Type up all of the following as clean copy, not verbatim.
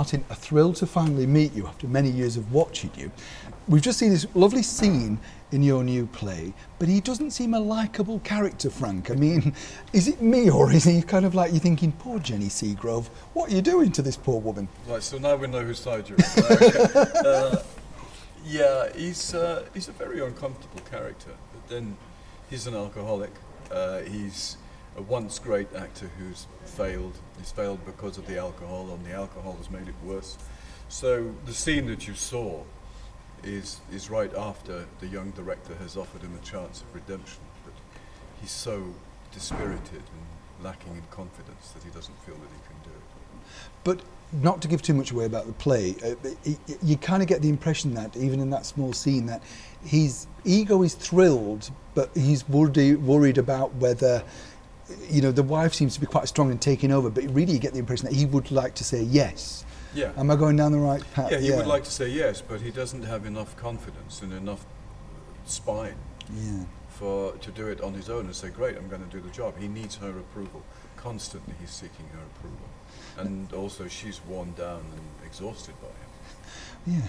Martin, a thrill to finally meet you after many years of watching you. We've just seen this lovely scene in your new play, but he doesn't seem a likeable character, Frank. I mean, is it me, or is he kind of like you're thinking, poor Jenny Seagrove, what are you doing to this poor woman? Right, so now we know whose side you're on. Yeah, he's a very uncomfortable character, but then he's an alcoholic. He's a once great actor who's failed. He's failed because of the alcohol, and the alcohol has made it worse. So the scene that you saw is right after the young director has offered him a chance of redemption, but he's so dispirited and lacking in confidence that he doesn't feel that he can do it. But not to give too much away about the play, you kind of get the impression that, even in that small scene, that his ego is thrilled, but he's worried about whether, you know, the wife seems to be quite strong in taking over, but really you get the impression that he would like to say yes. Yeah. Am I going down the right path? Yeah, he would like to say yes, but he doesn't have enough confidence and enough spine to do it on his own and say, great, I'm going to do the job. He needs her approval. Constantly he's seeking her approval. And also she's worn down and exhausted by him. Yeah.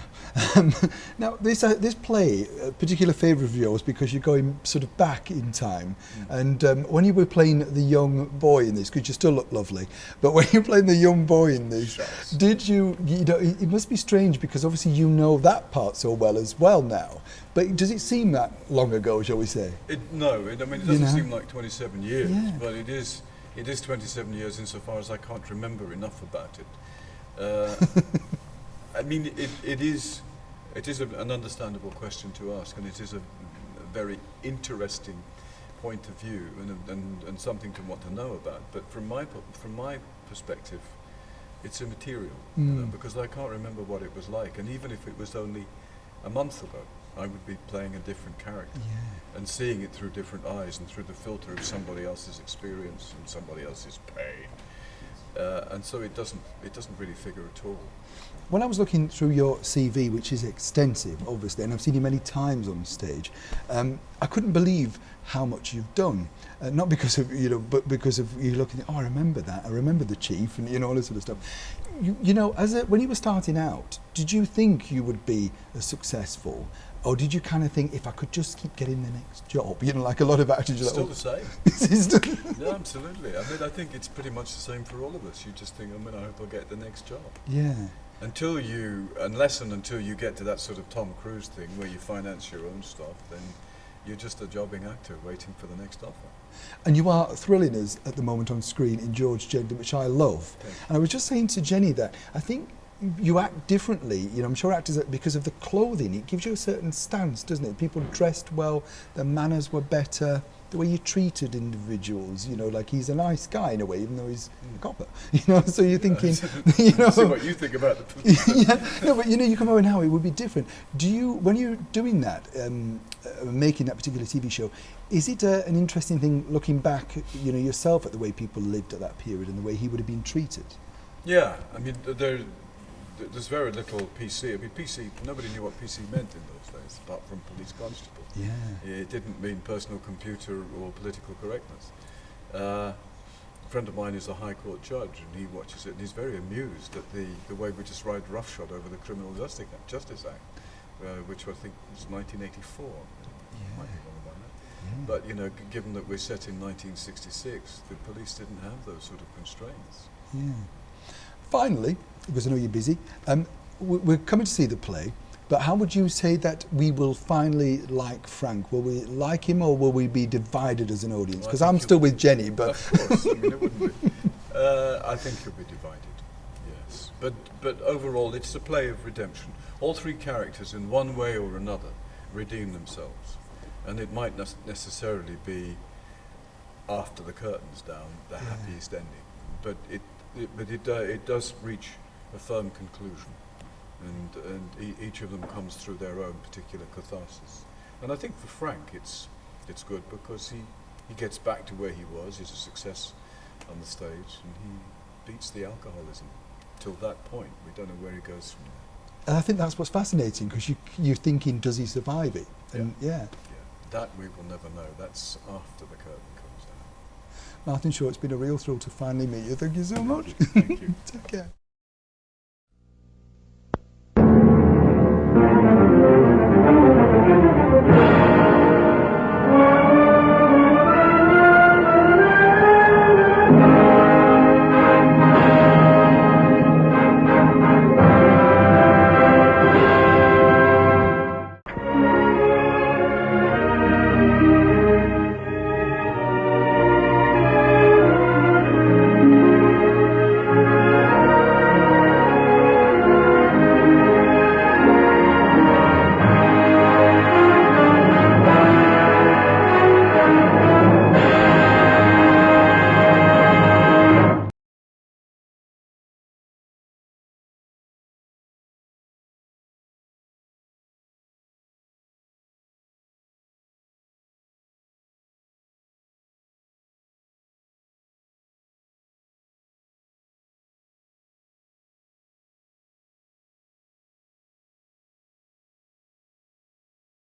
Now, this play, a particular favourite of yours because you're going sort of back in time. And when you were playing the young boy in this, because you still look lovely, but when you're playing the young boy in this, did you know, it must be strange because obviously you know that part so well as well now. But does it seem that long ago, shall we say? No, I mean, it doesn't seem like 27 years, but it is 27 years insofar as I can't remember enough about it. I mean, it is an understandable question to ask, and it is a very interesting point of view and something to want to know about. But from my perspective, it's immaterial, you know, because I can't remember what it was like. And even if it was only a month ago, I would be playing a different character and seeing it through different eyes and through the filter of somebody else's experience and somebody else's pain. And so it doesn't really figure at all. When I was looking through your CV, which is extensive, obviously, and I've seen you many times on stage, I couldn't believe how much you've done. Not because of, you know, but because of you looking at, oh, I remember that, I remember the Chief, and, you know, all this sort of stuff. You know, when you were starting out, did you think you would be successful? Or did you kind of think, if I could just keep getting the next job, you know, like a lot of actors? It's still like, the same. Yeah, absolutely. I mean, I think it's pretty much the same for all of us. You just think, I mean, I hope I'll get the next job. Yeah. Until you get to that sort of Tom Cruise thing where you finance your own stuff, then you're just a jobbing actor waiting for the next offer. And you are thrilling us at the moment on screen in George Gentleman, which I love. And I was just saying to Jenny that I think you act differently. You know, I'm sure actors, because of the clothing, it gives you a certain stance, doesn't it? People dressed well, their manners were better, the way you treated individuals, you know, like he's a nice guy in a way, even though he's a copper, you know, so you're thinking, you know. See what you think about the no, but you know, you come over now, it would be different. Do you, when you're doing that, making that particular TV show, is it an interesting thing looking back, you know, yourself at the way people lived at that period and the way he would have been treated? Yeah, I mean, there's very little PC. I mean, PC, nobody knew what PC meant in those days, apart from police constable. Yeah. It didn't mean personal computer or political correctness. A friend of mine is a High Court judge, and he watches it, and he's very amused at the way we just ride roughshod over the Criminal Justice Act, which I think was 1984. Might be wrong about that. Yeah. But, you know, given that we're set in 1966, the police didn't have those sort of constraints. Yeah. Finally, because I know you're busy, we're coming to see the play, but how would you say that we will finally like Frank? Will we like him, or will we be divided as an audience? Because I'm still with Jenny, but... Of course, I mean, it wouldn't be. I think you'll be divided, yes. But overall, it's a play of redemption. All three characters, in one way or another, redeem themselves. And it might not necessarily be after the curtain's down, the happiest ending. But it does reach a firm conclusion, and each of them comes through their own particular catharsis. And I think for Frank it's good because he gets back to where he was. He's a success on the stage, and he beats the alcoholism. Till that point, we don't know where he goes from there. And I think that's what's fascinating, because you're thinking, does he survive it? And that we will never know. That's after the curtain comes down. Martin Shaw, it's been a real thrill to finally meet you. Thank you so much. Thank you. Take care.